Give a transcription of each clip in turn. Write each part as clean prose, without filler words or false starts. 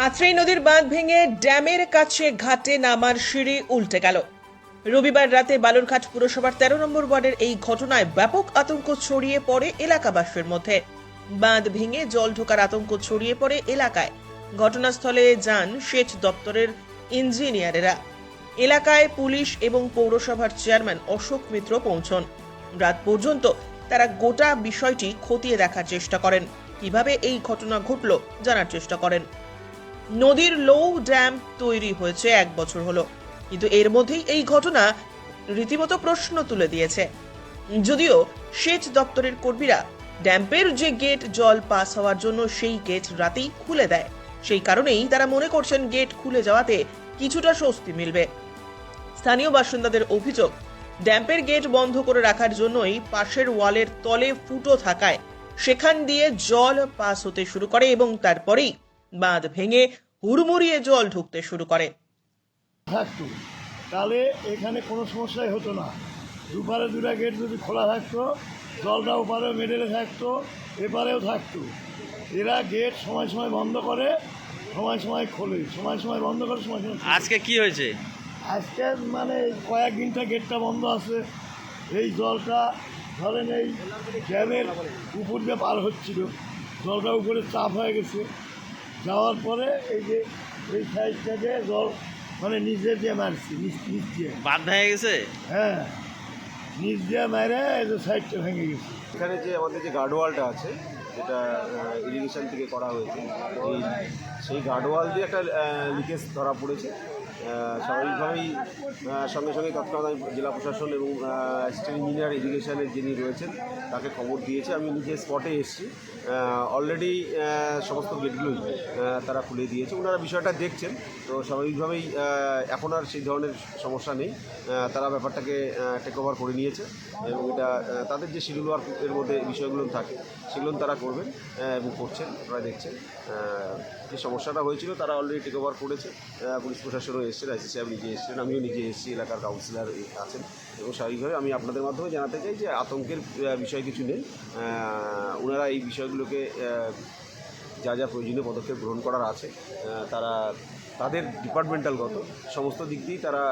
আত্রাই নদীর বাঁধ ভেঙে ড্যামের কাছে ঘাটে নামার সিঁড়ি উল্টে গেল। রবিবার রাতে বালুরঘাট পুরসভার 13 নম্বর ওয়ার্ডের এই ঘটনায় ব্যাপক আতঙ্ক ছড়িয়ে পড়ে এলাকাবাসীর মধ্যে। বাঁধ ভেঙে জল ঢোকার আতঙ্ক ছড়িয়ে পড়ে এলাকায়। ঘটনাস্থলে যান সেচ দপ্তরের ইঞ্জিনিয়ারেরা। এলাকায় পুলিশ এবং পৌরসভার চেয়ারম্যান অশোক মিত্র পৌঁছন। রাত পর্যন্ত তারা গোটা বিষয়টি খতিয়ে দেখার চেষ্টা করেন। কিভাবে এই ঘটনা ঘটল জানার চেষ্টা করেন। নদীর লো ড্যাম তৈরি হয়েছে 1 বছর হলো, কিন্তু এর মধ্যেই এই ঘটনা রীতিমতো প্রশ্ন তুলে দিয়েছে। যদিও সেচ দপ্তরের কর্মীরা ড্যাম্পের যে গেট জল পাস হওয়ার জন্য সেই গেট রাতেই খুলে দেয়, সেই কারণেই তারা মনে করছেন গেট খুলে যাওয়াতে কিছুটা স্বস্তি মিলবে। স্থানীয় বাসিন্দাদের অভিযোগ, ড্যাম্পের গেট বন্ধ করে রাখার জন্যই পাশের ওয়ালের তলে ফুটো থাকায় সেখান দিয়ে জল পাস হতে শুরু করে এবং তারপরেই বাঁধ ভেঙে হুড়মুড়িয়ে জল ঢুকতে শুরু করে। থাকতো তাহলে এখানে কোনো সমস্যাই হতো না। দুপারে দুটা গেট যদি খোলা থাকতো, জলটা ওপারেও মেডেলে থাকতো, এপারেও থাকতো। এরা গেট সময় সময় বন্ধ করে, সময় সময় খোলে, সময় সময় বন্ধ করে, সময় সময় খোলে। আজকে কি হয়েছে? আজকে মানে কয়েকদিনটা গেটটা বন্ধ আছে। এই জলটা ধরেন এই ড্যামের উপর দিয়ে পার হচ্ছিল, জলটা উপরে চাপ হয়ে গেছে। যাওয়ার পরে এই যে এই সাইড থেকে জল মানে নিজে দিয়ে মারছি, নিচ দিয়ে। বাদ ভেঙে গেছে? হ্যাঁ, নিচ দিয়ে মেরে এই যে সাইডটা ভেঙে গেছে। এখানে যে আমাদের যে গার্ডওয়ালটা আছে, যেটা ইরিগেশন থেকে করা হয়েছে, সেই গার্ডওয়াল দিয়ে একটা লিকেজ ধরা পড়েছে। স্বাভাবিকভাবেই সঙ্গে সঙ্গে তৎক্ষণাৎ জেলা প্রশাসন এবং অ্যাসিস্ট্যান্ট ইঞ্জিনিয়ার ইরিগেশনের যিনি রয়েছেন তাকে খবর দিয়েছে। আমি নিজে স্পটে এসেছি। অলরেডি সমস্ত গেটগুলোই তারা খুলে দিয়েছে। ওনারা বিষয়টা দেখছেন, তো স্বাভাবিকভাবেই এখন আর সেই ধরনের সমস্যা নেই। তারা ব্যাপারটাকে টেক ওভার করে নিয়েছে এবং এটা তাদের যে শিডিউল ওয়ার্কের মধ্যে বিষয়গুলো থাকে সেগুলো তারা করবেন এবং করছেন, আপনারা দেখছেন। যে সমস্যাটা হয়েছিল তারা অলরেডি টেক ওভার করেছে। পুলিশ প্রশাসনও এসেছেন, আইসি সাহেব নিজে এসেছেন, আমিও নিজে এসেছি, এলাকার কাউন্সিলর আছেন। এবং স্বাভাবিকভাবে আমি আপনাদের মাধ্যমে জানাতে চাই যে আতঙ্কের বিষয় কিছু নেই। ওনারা এই বিষয়গুলোকে যা যা প্রয়োজনীয় পদক্ষেপ গ্রহণ করার আছে তারা তাদের ডিপার্টমেন্টালগত সমস্ত দিক দিয়েই তারা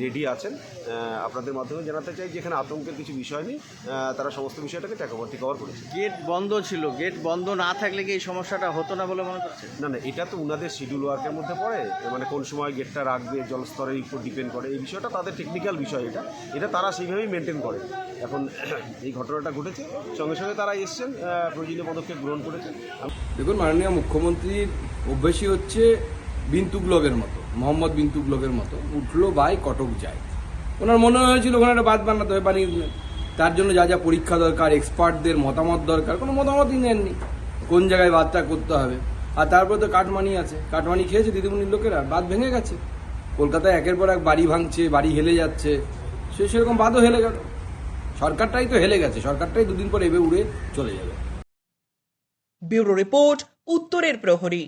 রেডি আছেন। আপনাদের মাধ্যমে জানাতে চাই যে এখানে আতঙ্কের কিছু বিষয় নেই। তারা সমস্ত বিষয়টাকে টেক ওভার করেছে। গেট বন্ধ ছিল, গেট বন্ধ না থাকলে কি এই সমস্যাটা হতো না বলে মনে করছে? না, এটা তো ওনাদের শিডিউল ওয়ার্কের মধ্যে পড়ে। মানে কোন সময় গেটটা রাখবে জলস্তরের উপর ডিপেন্ড করে। এই বিষয়টা তাদের টেকনিক্যাল বিষয়, এটা তারা সেইভাবেই মেনটেন করে। এখন এই ঘটনাটা ঘটেছে, সঙ্গে সঙ্গে তারা এসছেন, প্রয়োজনীয় পদক্ষেপ গ্রহণ করেছেন। দেখুন, মাননীয় মুখ্যমন্ত্রীর অভ্যাসই হচ্ছে বিন তুগলকের মতো, মোহাম্মদ বিন তুগলকের মতো উঠলো বাই কটক যায়। ওনার মনে হয়েছিল ওখানে একটা বাঁধ বানাতে হবে, বানিয়ে দিলেন। তার জন্য যা যা পরীক্ষা দরকার, এক্সপার্টদের মতামত দরকার, কোনো মতামতই নেননি কোন জায়গায় বাঁধটা করতে হবে। আর তারপরে তো কাটমানি আছে, কাটমানি খেয়েছে দিদিমণির লোকেরা, বাঁধ ভেঙে গেছে। কলকাতায় একের পর এক বাড়ি ভাঙছে, বাড়ি হেলে যাচ্ছে, সেরকম বাঁধও হেলে গেল। সরকারটাই তো হেলে গেছে, সরকারটাই দুদিন পর এবে উড়ে চলে যাবে। ব্যুরো রিপোর্ট, উত্তরের প্রহরী।